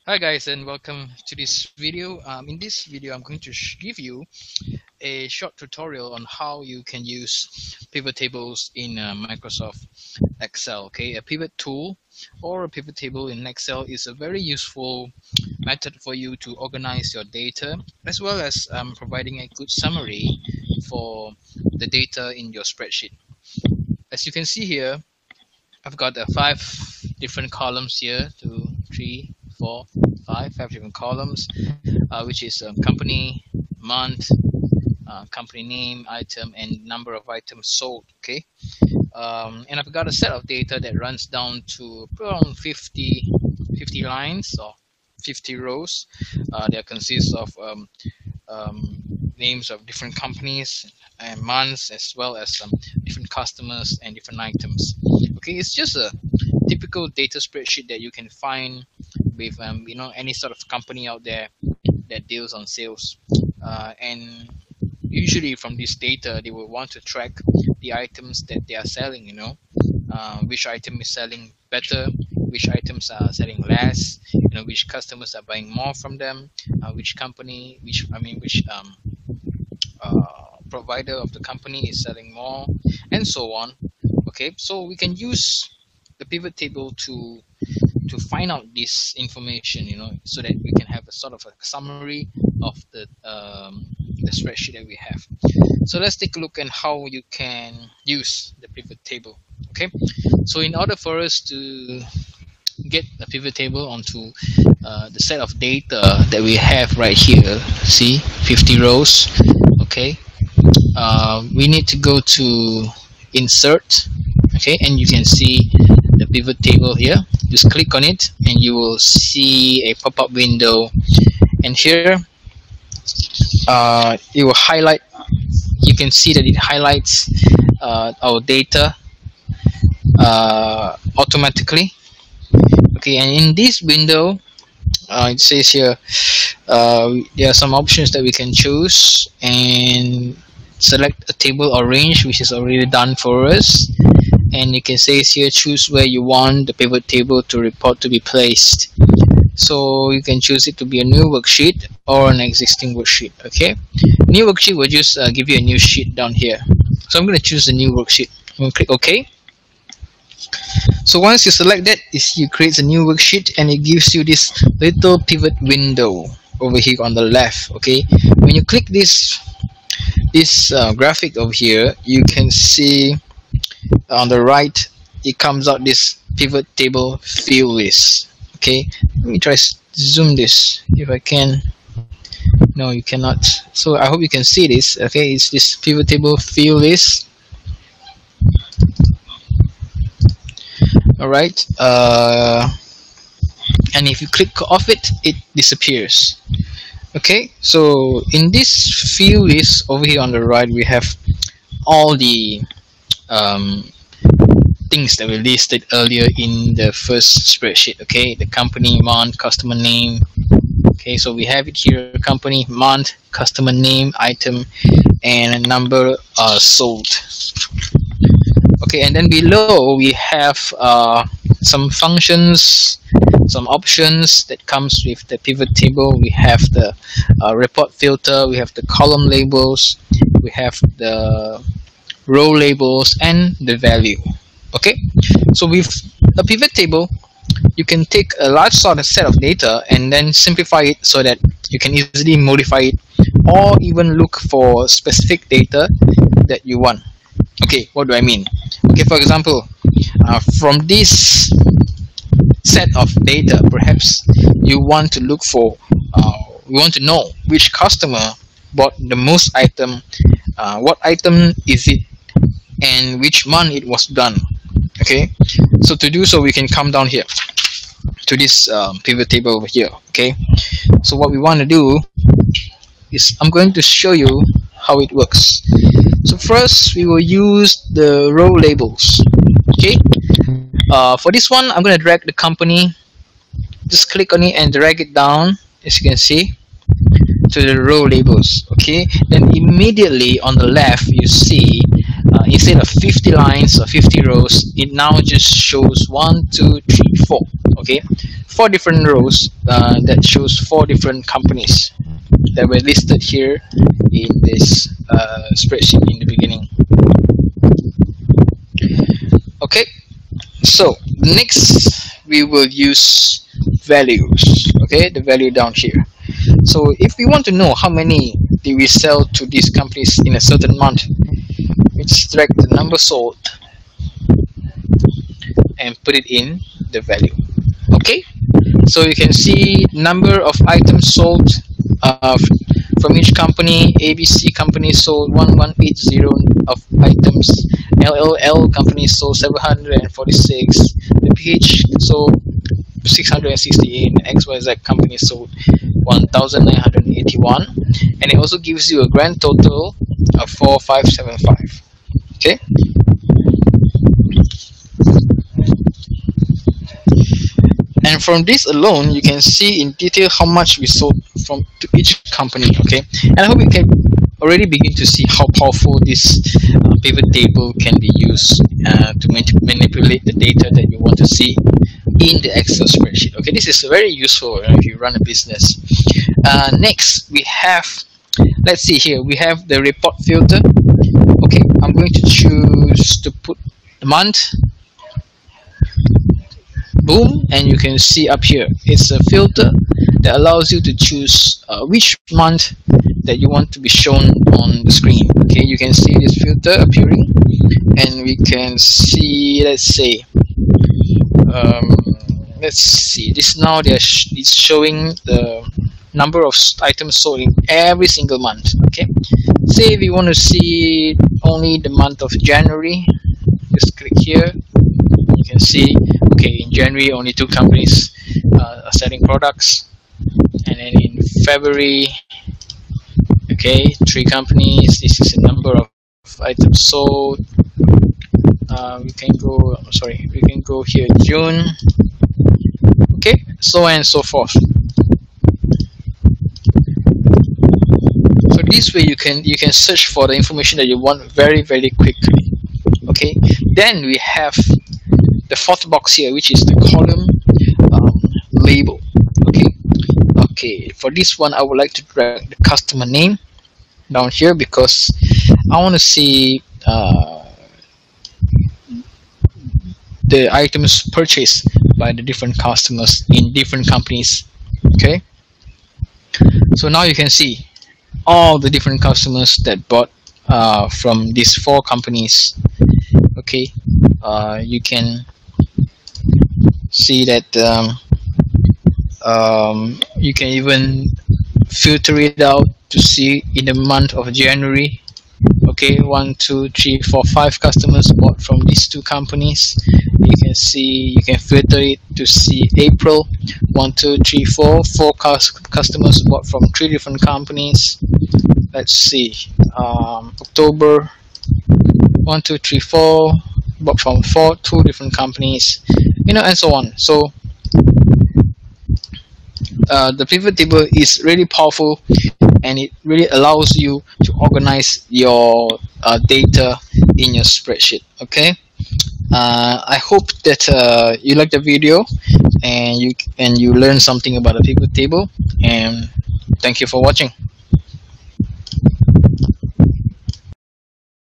Hi guys, and welcome to this video. In this video I'm going to give you a short tutorial on how you can use pivot tables in Microsoft Excel. Okay, a pivot tool or a pivot table in Excel is a very useful method for you to organize your data, as well as providing a good summary for the data in your spreadsheet. As you can see here, I've got 5 different columns here, 2, 3, 4, 5 different columns, which is company, month, company name, item, and number of items sold. Okay, and I've got a set of data that runs down to around 50 lines or 50 rows. That consists of names of different companies and months, as well as different customers and different items. Okay, it's just a typical data spreadsheet that you can find with any sort of company out there that deals on sales, and usually from this data they will want to track the items that they are selling. Which item is selling better, which items are selling less, which customers are buying more from them, which company, which provider of the company is selling more, and so on. Okay, so we can use the pivot table to find out this information, so that we can have a sort of a summary of the spreadsheet that we have. So let's take a look at how you can use the pivot table. Okay, so in order for us to get a pivot table onto the set of data that we have right here, see 50 rows. Okay, we need to go to insert. Okay, and you can see the pivot table here. Just click on it and you will see a pop-up window, and here it will highlight. You can see that it highlights our data automatically. Okay, and in this window it says here there are some options that we can choose, and select a table or range, which is already done for us. And you can say here, choose where you want the pivot table to report to be placed. So you can choose it to be a new worksheet or an existing worksheet. Okay, new worksheet will just give you a new sheet down here. So I'm going to choose the new worksheet. I'm going to click OK. So once you select that, it creates a new worksheet, and it gives you this little pivot window over here on the left. Okay, when you click this graphic over here, you can see on the right it comes out this pivot table field list. Okay, let me try zoom this if I can. No, you cannot. So I hope you can see this. Okay, it's this pivot table field list. All right, and if you click off it, it disappears. Okay, so in this field list over here on the right, we have all the things that we listed earlier in the first spreadsheet. Okay, the company, month, customer name. Okay, so we have it here: company, month, customer name, item, and a number sold. Okay, and then below we have some functions, some options that comes with the pivot table. We have the report filter, we have the column labels, we have the row labels, and the value. Okay, so with a pivot table, you can take a large sort of set of data and then simplify it so that you can easily modify it, or even look for specific data that you want. Okay, what do I mean? Okay, for example, from this set of data, perhaps you want to look for, you want to know which customer bought the most item, what item is it, and which month it was done. Okay, so to do so, we can come down here to this pivot table over here. Okay, so what we want to do is, I'm going to show you how it works. So first we will use the row labels. Okay, for this one I'm going to drag the company, just click on it and drag it down, as you can see, to the row labels. Okay, then immediately on the left you see instead of 50 lines or 50 rows, it now just shows 1, 2, 3, 4. Okay, four different rows that shows four different companies that were listed here in this spreadsheet in the beginning. Okay, so next we will use values. Okay, the value down here. So if we want to know how many did we sell to these companies in a certain month, we just drag the number sold and put it in the value. Okay, so you can see number of items sold from each company. ABC company sold 1180 of items, LLL company sold 746, the PH sold 668, and XYZ company sold 1981, and it also gives you a grand total of 4575. Okay, and from this alone you can see in detail how much we sold from to each company. Okay, and I hope you can already begin to see how powerful this pivot table can be used to manipulate the data that you want to see in the Excel spreadsheet. Okay, this is very useful if you run a business. Next we have, let's see here, we have the report filter. Okay, I'm going to choose to put the month. Boom, and you can see up here it's a filter that allows you to choose which month that you want to be shown on the screen. Okay, you can see this filter appearing, and we can see, let's say, this now it's showing the number of items sold in every single month. Okay, say if you want to see only the month of January, just click here. You can see, okay, in January only 2 companies are selling products, and then in February, okay, 3 companies. This is the number of items sold. We can go here June. Okay, so on and so forth. So this way you can search for the information that you want very quickly. Okay, then we have the 4th box here, which is the column label. Okay, for this one I would like to drag the customer name down here because I want to see the items purchased by the different customers in different companies. Okay, so now you can see all the different customers that bought from these 4 companies. Okay, you can see that you can even filter it out to see in the month of January. Okay, 1, 2, 3, 4, 5 customers bought from these 2 companies. You can see, you can filter it to see April, 1, 2, 3, 4 customers bought from 3 different companies. Let's see, October, 1, 2, 3, 4 bought from 2 different companies, you know, and so on. So the pivot table is really powerful, and it really allows you to organize your data in your spreadsheet. Okay, I hope that you like the video and you learn something about the pivot table, and thank you for watching.